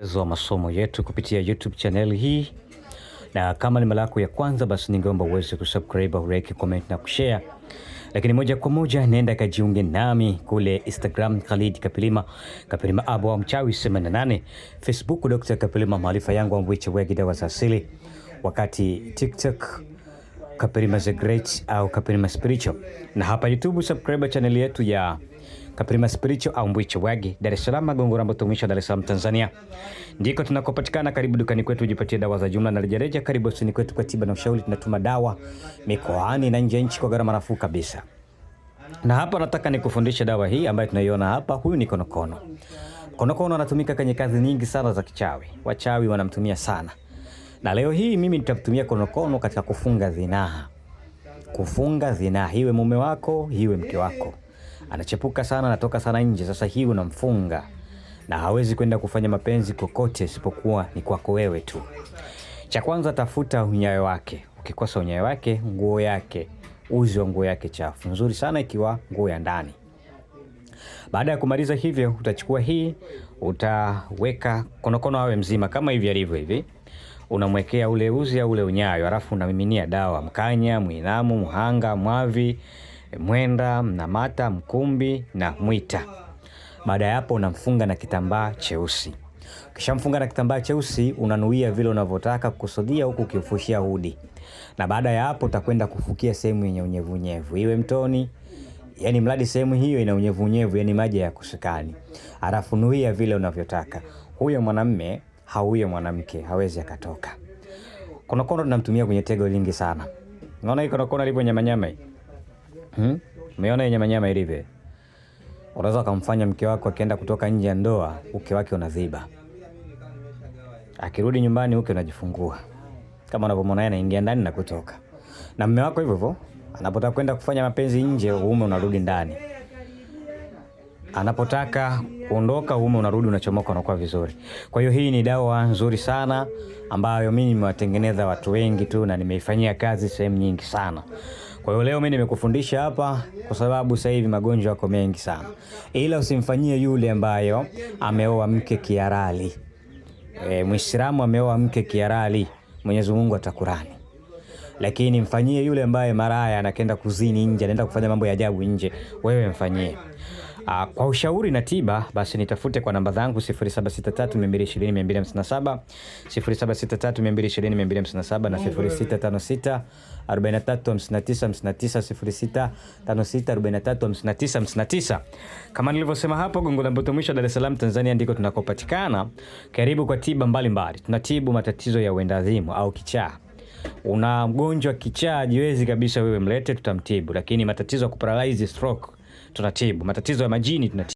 Wa masomo yetu kupitia YouTube channel hii, na kama ni mara yako ya kwanza, basi ningeomba uweze kusubscribe, like, comment na kushare. Lakini moja kwa moja nenda kajiunge nami kule Instagram Khalid Kapilima, Kapilima Abu wa Mchawi 88, Facebook Dr. Kapilima maarifa yangu ambacho wegi dawa za asili, wakati TikTok Kapilima the Great au Kapilima Spiritual, na hapa YouTube subscribe channel yetu ya Kapilima Spiritual au Mwiche Wagi, Dar es Salaam, Gongo Rambo, Tumisha, Dar es Salaam, Tanzania. Ndiko tunakopatikana. Karibu dukani kwetu ujipatie dawa za jumla na rejareja. Karibu ofisini kwetu kwa tiba na ushauri. Tunatuma dawa mikoani na nje nchi kwa gharama nafuu kabisa. Na hapa nataka nikufundishe dawa hii ambayo tunaiona hapa. Huyu ni konokono. Konokono anatumika kwenye kazi nyingi sana za kichawi. Wachawi wanamtumia sana. Na leo hii mimi nitatumia konokono katika kufunga zinaa. Kufunga zinaa, iwe mume wako, iwe mke wako. Anachepuka sana, anatoka sana nje. Sasa hii unamfunga na hawezi kwenda kufanya mapenzi kokote isipokuwa ni kwako wewe tu. Cha kwanza, tafuta unyayo wake. Ukikosa unyayo wake, nguo yake, uzi wa nguo yake chafu. Nzuri sana ikiwa nguo ya ndani. Baada ya kumaliza hivyo, utachukua hii, utaweka konokono awe mzima kama hivi alivyo hivi. Unamwekea ule uzi au ule unyayo, alafu unamiminia dawa: mkanya, mwinamu, muhanga, mwavi, mwenda, mnamata, mkumbi na mwita. Baada ya hapo unamfunga na kitambaa cheusi. Ukishamfunga na kitambaa cheusi, unanuia vile unavyotaka kukusudia, huku ukifushia hudi. Na baada ya hapo utakwenda kufukia sehemu yenye unyevunyevu, iwe mtoni, yani mradi sehemu hiyo ina unyevunyevu, yani maji ya kusikani. Alafu nuia vile unavyotaka. Huyo mwanamume au huyo mwanamke hawezi akatoka. Konokono tunamtumia kwenye tego lingi sana. Unaona hii konokono ilivyo nyama hii? Umeona hii nyama ilivyo? Unaweza kumfanya mke wako akienda kutoka nje ya ndoa, uke wake unaziba. Akirudi nyumbani uke unajifungua. Kama unavyomuona yeye anaingia ndani na kutoka. Na mume wako hivyo hivyo, anapotaka kwenda kufanya mapenzi nje, uume unarudi ndani. Anapotaka kuondoka, uume unarudi, unachomoka, unakuwa vizuri. Kwa hiyo hii ni dawa nzuri sana ambayo mimi nimewatengeneza watu wengi tu na nimeifanyia kazi sehemu nyingi sana. Kwa hiyo leo mimi nimekufundisha hapa kwa sababu sasa hivi magonjwa yako mengi sana. Ila usimfanyie yule ambayo ameoa mke kiarali. Muislamu ameoa mke kiarali, Mwenyezi Mungu atakurani. Lakini mfanyie yule ambaye maraya anakenda kuzini nje, anaenda kufanya mambo ya ajabu nje, wewe mfanyie. Kwa ushauri na tiba, basi nitafute kwa namba zangu 0763220257, 0763220257 na 0656435959, 0656435959. Kama nilivyosema hapo, Gongo la Mboto Mwisho, Dar es Salaam, Tanzania, ndiko tunakopatikana. Karibu kwa tiba mbalimbali. Tunatibu matatizo ya uendazimu au kichaa. Una mgonjwa kichaa jiwezi kabisa, wewe mlete, tutamtibu. Lakini matatizo ya kuparalyze, stroke, tunatibu. Matatizo ya majini tunatibu.